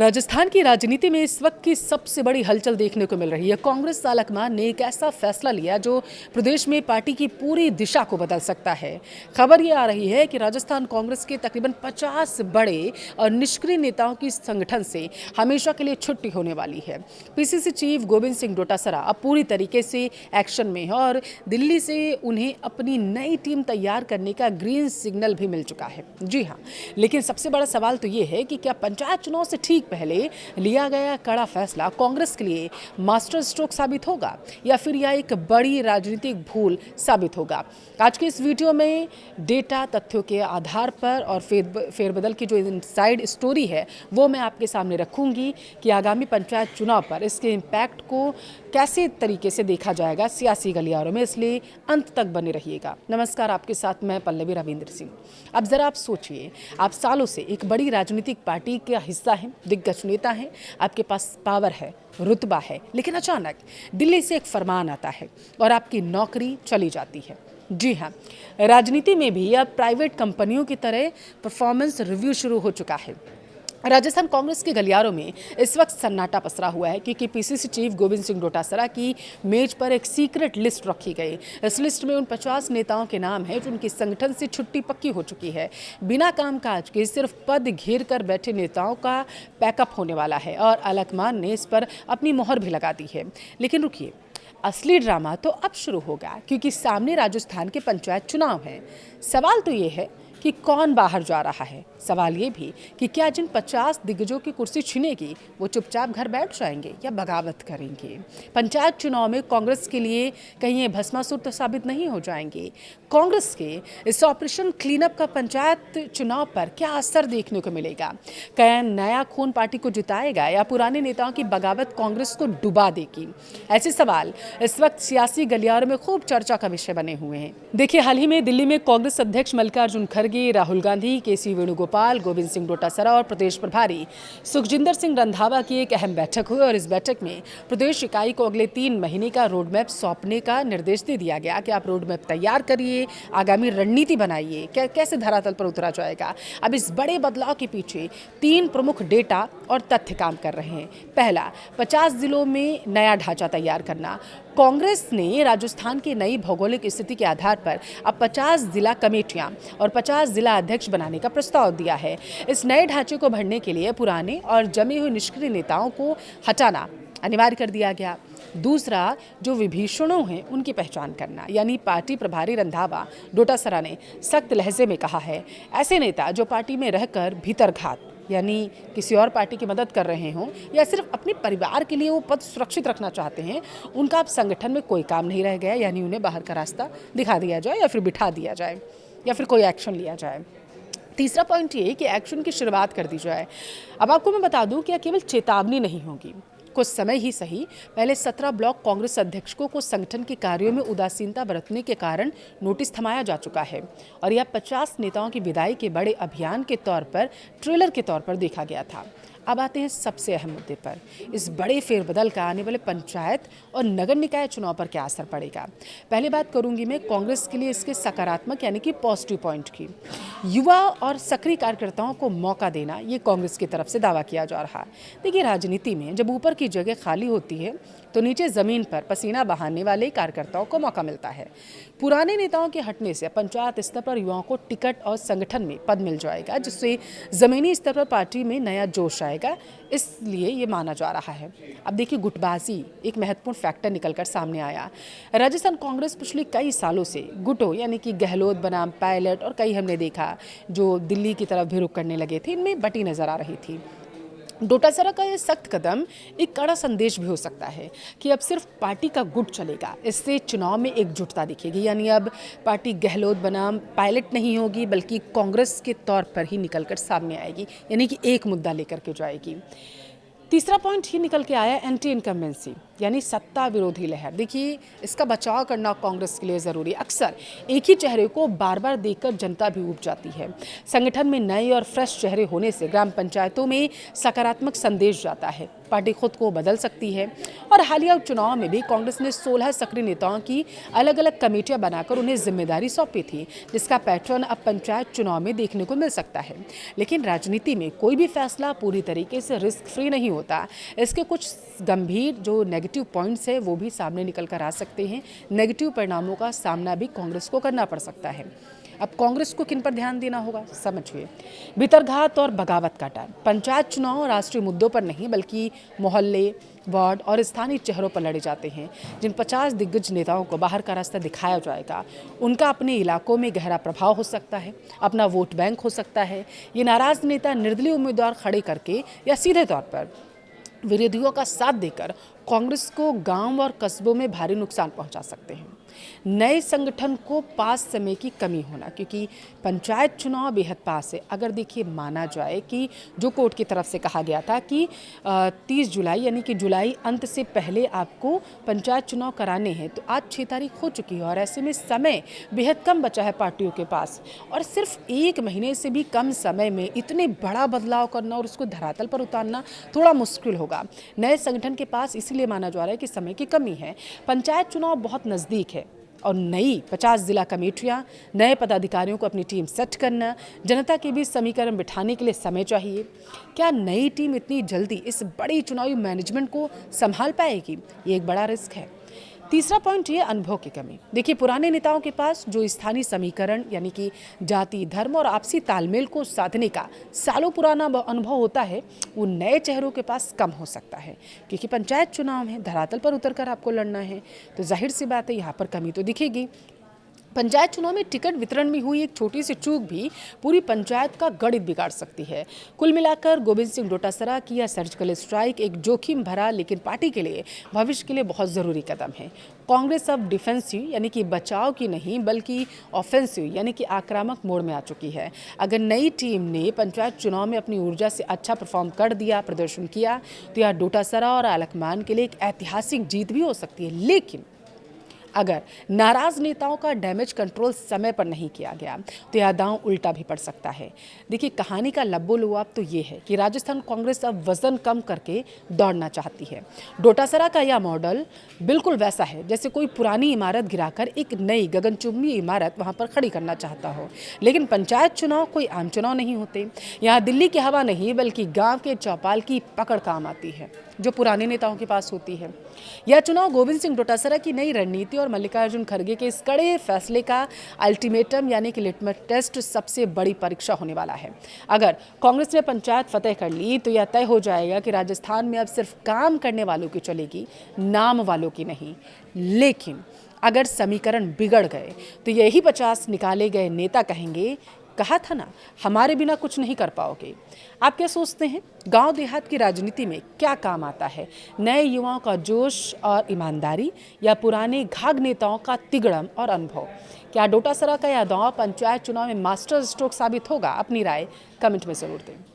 राजस्थान की राजनीति में इस वक्त की सबसे बड़ी हलचल देखने को मिल रही है। कांग्रेस आलाकमान ने एक ऐसा फैसला लिया जो प्रदेश में पार्टी की पूरी दिशा को बदल सकता है। खबर ये आ रही है कि राजस्थान कांग्रेस के तकरीबन 50 बड़े और निष्क्रिय नेताओं की संगठन से हमेशा के लिए छुट्टी होने वाली है। पीसीसी चीफ गोविंद सिंह डोटासरा अब पूरी तरीके से एक्शन में है और दिल्ली से उन्हें अपनी नई टीम तैयार करने का ग्रीन सिग्नल भी मिल चुका है। जी हाँ, लेकिन सबसे बड़ा सवाल तो ये है कि क्या पंचायत चुनाव से ठीक पहले लिया गया कड़ा फैसला कांग्रेस के लिए मास्टर स्ट्रोक साबित होगा या फिर यह एक बड़ी राजनीतिक भूल साबित होगा। आज के इस वीडियो में डेटा तथ्यों के आधार पर और फेरबदल की जो इनसाइड स्टोरी है वो मैं आपके सामने रखूंगी कि आगामी पंचायत चुनाव पर इसके इम्पैक्ट को कैसे तरीके से देखा जाएगा सियासी गलियारों में, इसलिए अंत तक बने रहिएगा। नमस्कार, आपके साथ मैं पल्लवी रविंद्र सिंह। अब जरा आप सोचिए, आप सालों से एक बड़ी राजनीतिक पार्टी का हिस्सा हैं, दिग्गज नेता हैं, आपके पास पावर है, रुतबा है, लेकिन अचानक दिल्ली से एक फरमान आता है और आपकी नौकरी चली जाती है। जी हाँ, राजनीति में भी अब प्राइवेट कंपनियों की तरह परफॉर्मेंस रिव्यू शुरू हो चुका है। राजस्थान कांग्रेस के गलियारों में इस वक्त सन्नाटा पसरा हुआ है क्योंकि पीसीसी चीफ गोविंद सिंह डोटासरा की मेज पर एक सीक्रेट लिस्ट रखी गई। इस लिस्ट में उन 50 नेताओं के नाम हैं जिनकी संगठन से छुट्टी पक्की हो चुकी है। बिना कामकाज के सिर्फ पद घेर कर बैठे नेताओं का पैकअप होने वाला है और आलाकमान ने इस पर अपनी मोहर भी लगा दी है। लेकिन रुकिए, असली ड्रामा तो अब शुरू होगा क्योंकि सामने राजस्थान के पंचायत चुनाव हैं। सवाल तो ये है कि कौन बाहर जा रहा है। सवाल ये भी कि क्या जिन 50 दिग्गजों की कुर्सी छिनेगी वो चुपचाप घर बैठ जाएंगे या बगावत करेंगे। पंचायत चुनाव में कांग्रेस के लिए कहीं ये भस्मासुर तो साबित नहीं हो जाएंगे। कांग्रेस के इस ऑपरेशन क्लीनअप का पंचायत चुनाव पर क्या असर देखने को मिलेगा। क्या नया खून पार्टी को जिताएगा या पुराने नेताओं की बगावत कांग्रेस को डुबा देगी। ऐसे सवाल इस वक्त सियासी गलियारों में खूब चर्चा का विषय बने हुए हैं। देखिए, हाल ही में दिल्ली में कांग्रेस अध्यक्ष मल्लिकार्जुन खड़गे, राहुल गांधी, केसी वेणुगोपाल, गोविंद सिंह डोटासरा और प्रदेश प्रभारी सुखजिंदर सिंह रंधावा की एक अहम बैठक हुई और इस बैठक में प्रदेश इकाई को अगले 3 महीने का रोड मैप सौंपने का निर्देश दे दिया गया कि आप रोड मैप तैयार करिए, आगामी रणनीति बनाइए, कैसे धरातल पर उतरा जाएगा। अब इस बड़े बदलाव के पीछे 3 प्रमुख डेटा और तथ्य काम कर रहे हैं। पहला, 50 जिलों में नया ढांचा तैयार करना। कांग्रेस ने राजस्थान की नई भौगोलिक स्थिति के आधार पर अब 50 जिला कमेटियां और 50 जिला अध्यक्ष बनाने का प्रस्ताव दिया है। इस नए ढांचे को भरने के लिए पुराने और जमे हुए निष्क्रिय नेताओं को हटाना अनिवार्य कर दिया गया। दूसरा, जो विभीषणों हैं उनकी पहचान करना, यानी पार्टी प्रभारी रंधावा डोटासरा ने सख्त लहजे में कहा है, ऐसे नेता जो पार्टी में रहकर भीतरघात यानी किसी और पार्टी की मदद कर रहे हों या सिर्फ अपने परिवार के लिए वो पद सुरक्षित रखना चाहते हैं, उनका अब संगठन में कोई काम नहीं रह गया, यानी उन्हें बाहर का रास्ता दिखा दिया जाए या फिर बिठा दिया जाए या फिर कोई एक्शन लिया जाए। तीसरा पॉइंट ये कि एक्शन की शुरुआत कर दी जाए। अब आपको मैं बता दूं कि यह केवल चेतावनी नहीं होगी। कुछ समय ही सही, पहले 17 ब्लॉक कांग्रेस अध्यक्षों को संगठन के कार्यों में उदासीनता बरतने के कारण नोटिस थमाया जा चुका है और यह 50 नेताओं की विदाई के बड़े अभियान के तौर पर ट्रेलर के तौर पर देखा गया था। अब आते हैं सबसे अहम मुद्दे पर, इस बड़े फेरबदल का आने वाले पंचायत और नगर निकाय चुनाव पर क्या असर पड़ेगा। पहले बात करूंगी मैं कांग्रेस के लिए इसके सकारात्मक यानी कि पॉजिटिव पॉइंट की। युवा और सक्रिय कार्यकर्ताओं को मौका देना, ये कांग्रेस की तरफ से दावा किया जा रहा है। देखिए, राजनीति में जब ऊपर की जगह खाली होती है तो नीचे जमीन पर पसीना बहाने वाले कार्यकर्ताओं को मौका मिलता है। पुराने नेताओं के हटने से पंचायत स्तर पर युवाओं को टिकट और संगठन में पद मिल जाएगा, जिससे जमीनी स्तर पर पार्टी में नया जोश आएगा, इसलिए ये माना जा रहा है। अब देखिए, गुटबाजी एक महत्वपूर्ण फैक्टर निकलकर सामने आया। राजस्थान कांग्रेस पिछले कई सालों से गुटों यानी कि गहलोत बनाम पायलट और कई हमने देखा जो दिल्ली की तरफ भी रुख करने लगे थे, इनमें बटी नजर आ रही थी। डोटासरा का ये सख्त कदम एक कड़ा संदेश भी हो सकता है कि अब सिर्फ पार्टी का गुट चलेगा। इससे चुनाव में एकजुटता दिखेगी, यानी अब पार्टी गहलोत बनाम पायलट नहीं होगी बल्कि कांग्रेस के तौर पर ही निकलकर सामने आएगी, यानी कि एक मुद्दा लेकर के जाएगी। तीसरा पॉइंट ही निकल के आया एंटी इनकम्बेंसी यानी सत्ता विरोधी लहर। देखिए, इसका बचाव करना कांग्रेस के लिए ज़रूरी। अक्सर एक ही चेहरे को बार बार देखकर जनता भी ऊब जाती है। संगठन में नए और फ्रेश चेहरे होने से ग्राम पंचायतों में सकारात्मक संदेश जाता है। पार्टी खुद को बदल सकती है। और हालिया चुनाव में भी कांग्रेस ने 16 सक्रिय नेताओं की अलग अलग कमेटियां बनाकर उन्हें जिम्मेदारी सौंपी थी, जिसका पैटर्न अब पंचायत चुनाव में देखने को मिल सकता है। लेकिन राजनीति में कोई भी फैसला पूरी तरीके से रिस्क फ्री नहीं होता। इसके कुछ गंभीर जो नेगेटिव पॉइंट्स है वो भी सामने निकल कर आ सकते हैं। नेगेटिव परिणामों का सामना भी कांग्रेस को करना पड़ सकता है। अब कांग्रेस को किन पर ध्यान देना होगा, समझिए। भीतरघात और बगावत का डर। पंचायत चुनाव राष्ट्रीय मुद्दों पर नहीं बल्कि मोहल्ले, वार्ड और स्थानीय चेहरों पर लड़े जाते हैं। जिन 50 दिग्गज नेताओं को बाहर का रास्ता दिखाया जाएगा, उनका अपने इलाकों में गहरा प्रभाव हो सकता है, अपना वोट बैंक हो सकता है। ये नाराज नेता निर्दलीय उम्मीदवार खड़े करके या सीधे तौर पर विरोधियों का साथ देकर कांग्रेस को गांव और कस्बों में भारी नुकसान पहुंचा सकते हैं। नए संगठन को पास समय की कमी होना, क्योंकि पंचायत चुनाव बेहद पास है। अगर देखिए माना जाए कि जो कोर्ट की तरफ से कहा गया था कि 30 जुलाई यानी कि जुलाई अंत से पहले आपको पंचायत चुनाव कराने हैं, तो आज 6 तारीख हो चुकी है और ऐसे में समय बेहद कम बचा है पार्टियों के पास। और सिर्फ 1 महीने से भी कम समय में इतने बड़ा बदलाव करना और उसको धरातल पर उतारना थोड़ा मुश्किल होगा। नए संगठन के पास इसीलिए माना जा रहा है कि समय की कमी है। पंचायत चुनाव बहुत नज़दीक है और नई 50 जिला कमेटियां, नए पदाधिकारियों को अपनी टीम सेट करना, जनता के बीच समीकरण बिठाने के लिए समय चाहिए। क्या नई टीम इतनी जल्दी इस बड़ी चुनावी मैनेजमेंट को संभाल पाएगी? ये एक बड़ा रिस्क है। तीसरा पॉइंट ये अनुभव की कमी। देखिए पुराने नेताओं के पास जो स्थानीय समीकरण यानी कि जाति, धर्म और आपसी तालमेल को साधने का सालों पुराना अनुभव होता है, वो नए चेहरों के पास कम हो सकता है। क्योंकि पंचायत चुनाव है, धरातल पर उतरकर आपको लड़ना है, तो जाहिर सी बात है यहाँ पर कमी तो दिखेगी। पंचायत चुनाव में टिकट वितरण में हुई एक छोटी सी चूक भी पूरी पंचायत का गणित बिगाड़ सकती है। कुल मिलाकर गोविंद सिंह डोटासरा की यह सर्जिकल स्ट्राइक एक जोखिम भरा लेकिन पार्टी के लिए भविष्य के लिए बहुत ज़रूरी कदम है। कांग्रेस अब डिफेंसिव यानी कि बचाव की नहीं बल्कि ऑफेंसिव यानी कि आक्रामक मोड में आ चुकी है। अगर नई टीम ने पंचायत चुनाव में अपनी ऊर्जा से अच्छा परफॉर्म कर दिया, प्रदर्शन किया, तो यह डोटासरा और आलकमान के लिए एक ऐतिहासिक जीत भी हो सकती है। लेकिन अगर नाराज नेताओं का डैमेज कंट्रोल समय पर नहीं किया गया तो यह दांव उल्टा भी पड़ सकता है। देखिए कहानी का लब्बो लुआब तो ये है कि राजस्थान कांग्रेस अब वजन कम करके दौड़ना चाहती है। डोटासरा का यह मॉडल बिल्कुल वैसा है जैसे कोई पुरानी इमारत गिराकर एक नई गगनचुंबी इमारत वहां पर खड़ी करना चाहता हो। लेकिन पंचायत चुनाव कोई आम चुनाव नहीं होते। यहाँ दिल्ली की हवा नहीं बल्कि गाँव के चौपाल की पकड़ काम आती है जो पुराने नेताओं के पास होती है। यह चुनाव गोविंद सिंह डोटासरा की नई रणनीति और मल्लिकार्जुन खड़गे के इस कड़े फैसले का अल्टीमेटम यानी कि लिटमस टेस्ट सबसे बड़ी परीक्षा होने वाला है। अगर कांग्रेस ने पंचायत फतेह कर ली तो यह तय हो जाएगा कि राजस्थान में अब सिर्फ काम करने वालों की चलेगी, नाम वालों की नहीं। लेकिन अगर समीकरण बिगड़ गए तो यही 50 निकाले गए नेता कहेंगे, कहा था ना हमारे बिना कुछ नहीं कर पाओगे। आप क्या सोचते हैं, गांव देहात की राजनीति में क्या काम आता है? नए युवाओं का जोश और ईमानदारी या पुराने घाघ नेताओं का तिगड़म और अनुभव? क्या डोटासरा का यह दांव पंचायत चुनाव में मास्टर स्ट्रोक साबित होगा? अपनी राय कमेंट में जरूर दें।